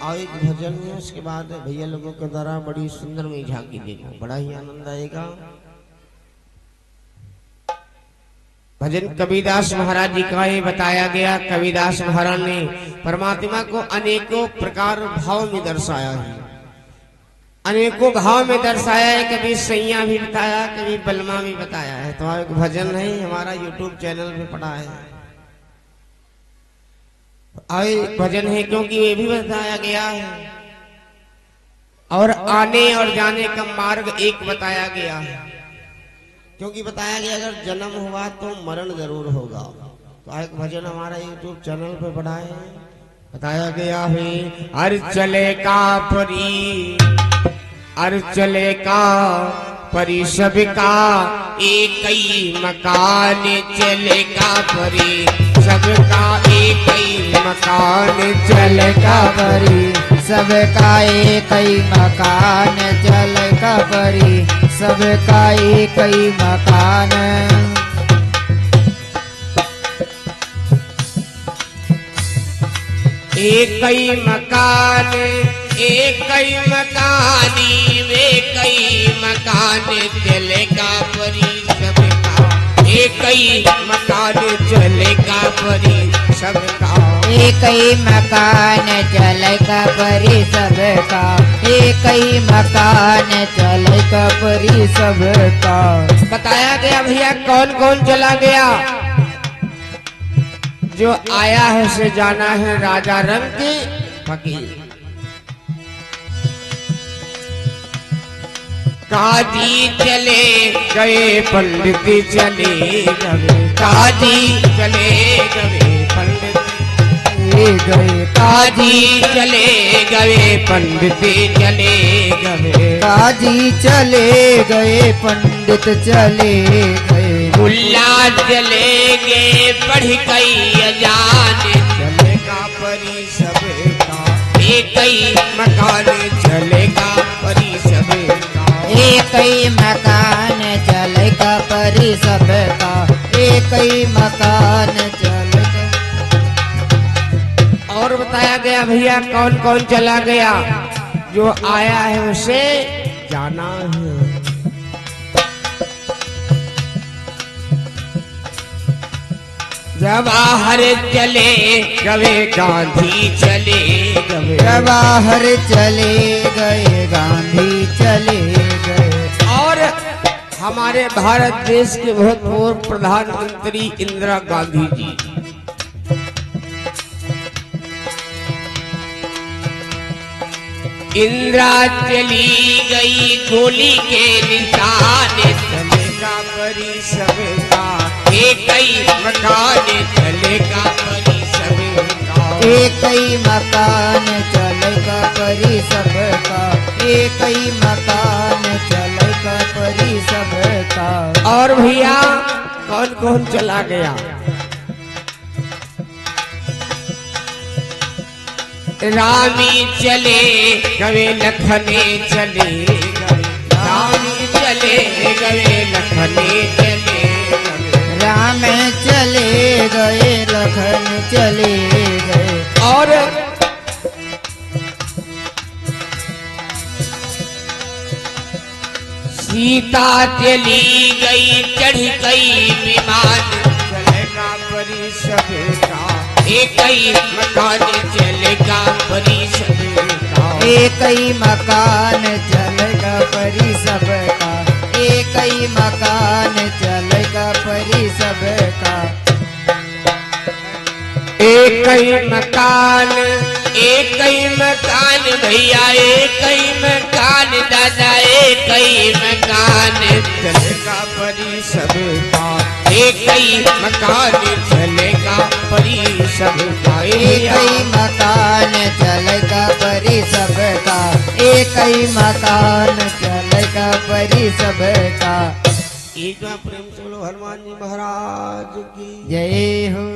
और एक भजन है, उसके बाद भैया लोगों के द्वारा बड़ी सुंदर में झांकी देखो, बड़ा ही आनंद आएगा। भजन कबीरदास महाराज जी का ये बताया गया। कबीरदास महाराज ने परमात्मा को अनेकों प्रकार भाव में दर्शाया है, अनेकों भाव में दर्शाया है। कभी सैया भी बताया, कभी बलमा भी बताया है। तो एक भजन है, हमारा YouTube चैनल पे पड़ा है। एक भजन है क्योंकि ये भी बताया गया है, और आने और जाने का मार्ग एक बताया गया है। क्योंकि बताया गया अगर जन्म हुआ तो मरण जरूर होगा। तो एक भजन हमारा YouTube चैनल पे पड़ा है, बताया गया है। हर चले का परी, हर चले का परी सबका एक ही मकान, चलेगा परी सबका एक ही मकान, चलेगा परी सबका एक ही मकान, चलेगा परी सबका एक ही मकान। एक ही मकान, एक ही मकानी, वे कई मकान, चलेगा परी सबका एक ही मकान, चलेगा परी सबका एक ही मकान, चलेगा परी सबका एक ही मकान, चलेगा परी सबका। बताया गया भैया कौन कौन चला गया। जो आया है से जाना है, राजा रंग के फकीर। काजी चले गए, पंडित चले गए, काजी चले गए, पंडित गए, काजी चले गए, पंडित चले गए, काजी चले गए, पंडित चले गए, मुल्ला चले गए, पढ़ गई अजान, चलेगा परी सबका एक ही मकान, चलेगा परी सबका एक ही मकान, चलेगा परी सबका एक ही मकान, चलेगा। और बताया गया भैया कौन कौन चला गया। जो आया है उसे जाना है। जवाहर चले गए, गांधी चले गए, जवाहर चले गए, गांधी चले गए, और हमारे भारत देश के भूतपूर्व प्रधानमंत्री इंदिरा गांधी जी। इंदिरा चली गई, गोली के निशान, चलेगा परी सबका एक ही मकान, चलेगा परी सबका एक ही मकान, चलेगा परी सबका एक ही मकान, चलेगा परी सबका। और भैया कौन कौन चला गया। रामी चले गए, लखने चले गए, रामी चले गए, लखने चले गए, राम चले गए, लखन चले गए, और सीता चली गई, चढ़ गई विमान, चलेगा परी सबका एक ही मकान, चलेगा परी सबका एक ही मकान, चलेगा परी सबका एक ही मकान, चलेगा परी सबका। एक ही मकान, एक ही मकान भैया, एक ही मकान दादा, एक ही मकान, चलेगा परी सबका एक ही मकान, चलेगा परी सबका एक ही मकान, चलेगा परी सबका एक ही मकान, चलेगा परी सबका। एक प्रेम से बोलो हनुमान जी महाराज की जय हो।